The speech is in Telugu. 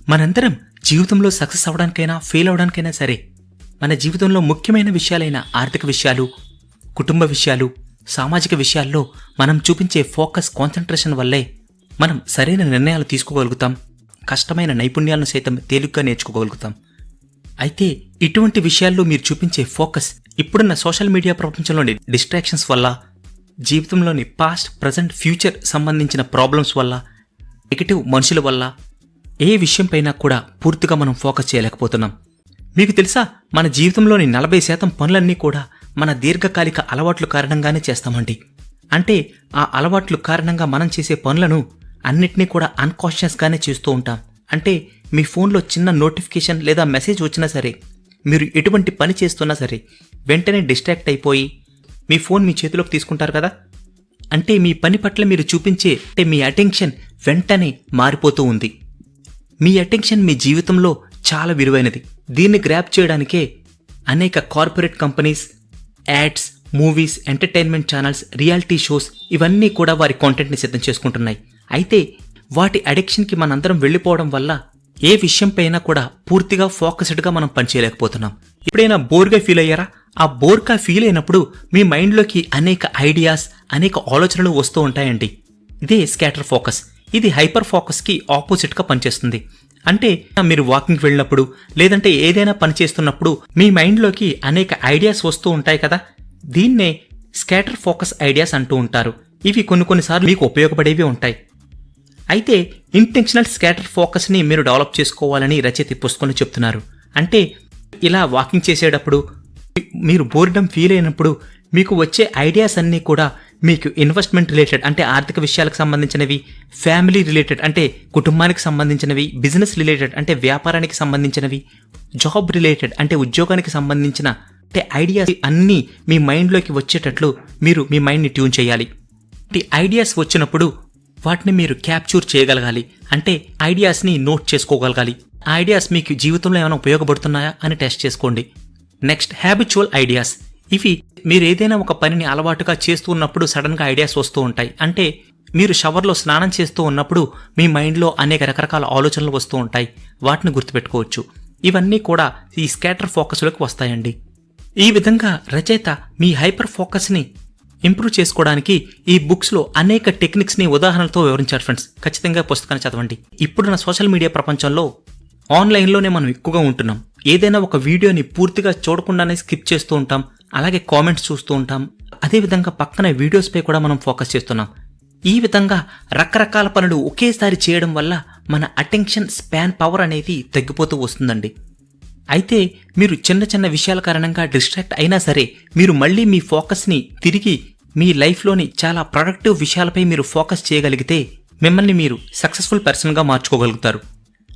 మనందరం జీవితంలో సక్సెస్ అవడానికైనా ఫెయిల్ అవడానికైనా సరే మన జీవితంలో ముఖ్యమైన విషయాలైన ఆర్థిక విషయాలు, కుటుంబ విషయాలు, సామాజిక విషయాల్లో మనం చూపించే ఫోకస్, కాన్సంట్రేషన్ వల్లే మనం సరైన నిర్ణయాలు తీసుకోగలుగుతాం, కష్టమైన నైపుణ్యాలను సైతం తేలిగ్గా నేర్చుకోగలుగుతాం. అయితే ఇటువంటి విషయాల్లో మీరు చూపించే ఫోకస్ ఇప్పుడున్న సోషల్ మీడియా ప్రపంచంలోని డిస్ట్రాక్షన్స్ వల్ల, జీవితంలోని పాస్ట్, ప్రజెంట్, ఫ్యూచర్ సంబంధించిన ప్రాబ్లమ్స్ వల్ల, నెగటివ్ మనుషుల వల్ల ఏ విషయంపైనా కూడా పూర్తిగా మనం ఫోకస్ చేయలేకపోతున్నాం. మీకు తెలుసా, మన జీవితంలోని 40% పనులన్నీ కూడా మన దీర్ఘకాలిక అలవాట్ల కారణంగానే చేస్తామండి. అంటే ఆ అలవాట్ల కారణంగా మనం చేసే పనులను అన్నిటినీ కూడా అన్కాన్షియస్గానే చేస్తూ ఉంటాం. అంటే మీ ఫోన్లో చిన్న నోటిఫికేషన్ లేదా మెసేజ్ వచ్చినా సరే, మీరు ఎటువంటి పని చేస్తున్నా సరే వెంటనే డిస్ట్రాక్ట్ అయిపోయి మీ ఫోన్ మీ చేతిలోకి తీసుకుంటారు కదా. అంటే మీ పని పట్ల మీరు చూపించే మీ అటెన్షన్ వెంటనే మారిపోతూ ఉంది. మీ అటెన్షన్ మీ జీవితంలో చాలా విలువైనది. దీన్ని గ్రాప్ చేయడానికే అనేక corporate companies, ads, movies, entertainment channels, reality shows ఇవన్నీ కూడా వారి కాంటెంట్ని సిద్ధం చేసుకుంటున్నాయి. అయితే వాటి అడిక్షన్కి మనందరం వెళ్ళిపోవడం వల్ల ఏ విషయంపైనా కూడా పూర్తిగా ఫోకస్డ్గా మనం పనిచేయలేకపోతున్నాం. ఎప్పుడైనా బోర్గా ఫీల్ అయ్యారా? ఆ బోర్గా ఫీల్ అయినప్పుడు మీ మైండ్లోకి అనేక ఐడియాస్, అనేక ఆలోచనలు వస్తూ ఉంటాయండి. ఇదే స్కాటర్ ఫోకస్. ఇది హైపర్ ఫోకస్కి ఆపోజిట్గా పనిచేస్తుంది. అంటే మీరు వాకింగ్కి వెళ్ళినప్పుడు, లేదంటే ఏదైనా పని చేస్తున్నప్పుడు మీ మైండ్లోకి అనేక ఐడియాస్ వస్తూ ఉంటాయి కదా. దీన్నే స్కాటర్ ఫోకస్ ఐడియాస్ అంటూ ఉంటారు. ఇవి కొన్నిసార్లు మీకు ఉపయోగపడేవి ఉంటాయి. అయితే ఇంటెన్షనల్ స్కాటర్ ఫోకస్ని మీరు డెవలప్ చేసుకోవాలని రచయిత పుస్తకంలో చెప్తున్నారు. అంటే ఇలా వాకింగ్ చేసేటప్పుడు, మీరు బోర్డమ్ ఫీల్ అయినప్పుడు మీకు వచ్చే ఐడియాస్ అన్నీ కూడా మీకు ఇన్వెస్ట్మెంట్ రిలేటెడ్ అంటే ఆర్థిక విషయాలకు సంబంధించినవి, ఫ్యామిలీ రిలేటెడ్ అంటే కుటుంబానికి సంబంధించినవి, బిజినెస్ రిలేటెడ్ అంటే వ్యాపారానికి సంబంధించినవి, జాబ్ రిలేటెడ్ అంటే ఉద్యోగానికి సంబంధించిన అంటే ఐడియాస్ అన్నీ మీ మైండ్లోకి వచ్చేటట్లు మీరు మీ మైండ్ని ట్యూన్ చేయాలి. ఈ ఐడియాస్ వచ్చినప్పుడు వాటిని మీరు క్యాప్చర్ చేయగలగాలి. అంటే ఐడియాస్ని నోట్ చేసుకోగలగాలి. ఐడియాస్ మీకు జీవితంలో ఏమైనా ఉపయోగపడుతున్నాయా అని టెస్ట్ చేసుకోండి. Next, habitual ideas. ఇవి మీరు ఏదైనా ఒక పనిని అలవాటుగా చేస్తూ ఉన్నప్పుడు సడన్గా ఐడియాస్ వస్తూ ఉంటాయి. అంటే మీరు షవర్లో స్నానం చేస్తూ ఉన్నప్పుడు మీ మైండ్లో అనేక రకరకాల ఆలోచనలు వస్తూ ఉంటాయి. వాటిని గుర్తుపెట్టుకోవచ్చు. ఇవన్నీ కూడా ఈ స్కాటర్ ఫోకస్లోకి వస్తాయండి. ఈ విధంగా రచయిత మీ హైపర్ ఫోకస్ని ఇంప్రూవ్ చేసుకోవడానికి ఈ బుక్స్లో అనేక టెక్నిక్స్ని ఉదాహరణలతో వివరించారు ఫ్రెండ్స్. ఖచ్చితంగా పుస్తకాన్ని చదవండి. ఇప్పుడున్న సోషల్ మీడియా ప్రపంచంలో ఆన్లైన్లోనే మనం ఎక్కువగా ఉంటున్నాం. ఏదైనా ఒక వీడియోని పూర్తిగా చూడకుండానే స్కిప్ చేస్తూ ఉంటాం. అలాగే కామెంట్స్ చూస్తూ ఉంటాం. అదేవిధంగా పక్కన వీడియోస్పై కూడా మనం ఫోకస్ చేస్తున్నాం. ఈ విధంగా రకరకాల పనులు ఒకేసారి చేయడం వల్ల మన అటెన్షన్ స్పాన్ పవర్ అనేది తగ్గిపోతూ వస్తుందండి. అయితే మీరు చిన్న చిన్న విషయాల కారణంగా డిస్ట్రాక్ట్ అయినా సరే, మీరు మళ్ళీ మీ ఫోకస్ని తిరిగి మీ లైఫ్లోని చాలా ప్రొడక్టివ్ విషయాలపై మీరు ఫోకస్ చేయగలిగితే మిమ్మల్ని మీరు సక్సెస్ఫుల్ పర్సన్గా మార్చుకోగలుగుతారు.